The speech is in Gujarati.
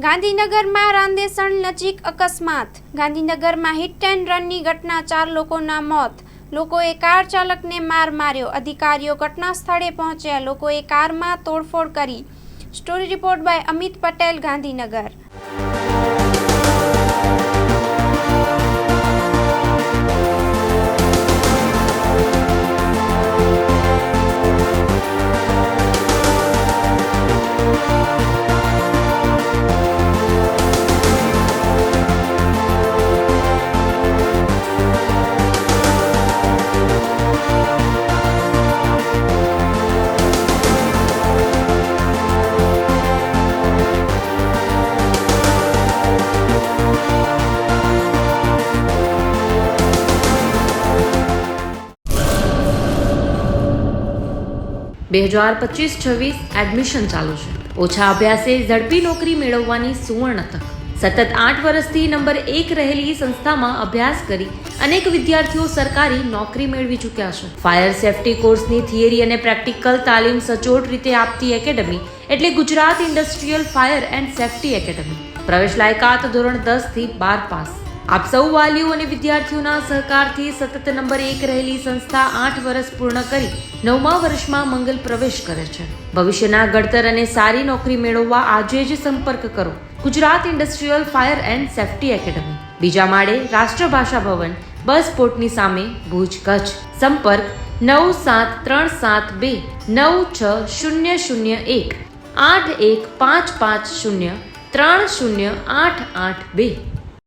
ગાંધીનગરમાં રાંદેસણ નજીક અકસ્માત. ગાંધીનગરમાં હિટ એન્ડ રનની ઘટના, 4 લોકોના મોત. લોકોએ કાર ચાલકને માર માર્યો. અધિકારીઓ ઘટના સ્થળે પહોંચ્યા. લોકોએ કારમાં તોડફોડ કરી. Story report by Amit Patel, Gandhinagar. બે 2025-26 એડમિશન ચાલુ છે. ઓછા અભ્યાસે ઝડપી નોકરી મેળવવાની સુવર્ણ તક. સતત 8 વર્ષથી નંબર 1 રહેલી સંસ્થામાં અભ્યાસ કરી અનેક વિદ્યાર્થીઓ સરકારી નોકરી મેળવી ચૂક્યા છે. ફાયર સેફટી કોર્સની થિયરી અને પ્રેક્ટિકલ તાલીમ સચોટ રીતે આપતી એકેડમી એટલે Gujarat industrial fire and safety academy. પ્રવેશ લાયકાત ધોરણ 10 થી 12 પાસ. આપ સૌ વાલીઓ અને વિદ્યાર્થીઓના સહકારથી સતત નંબર 1 રહેલી સંસ્થા 8 વર્ષ પૂર્ણ કરી 9મા વર્ષમાં મંગલ પ્રવેશ કરે છે. ભવિષ્યના ઘડતર અને સારી નોકરી મેળવવા આજે જ સંપર્ક કરો Gujarat industrial fire and safety academy, બીજા માળે રાષ્ટ્રભાષા ભવન, બસ પોર્ટની સામે, ભુજ, કચ્છ. સંપર્ક 9737296001 8155030882.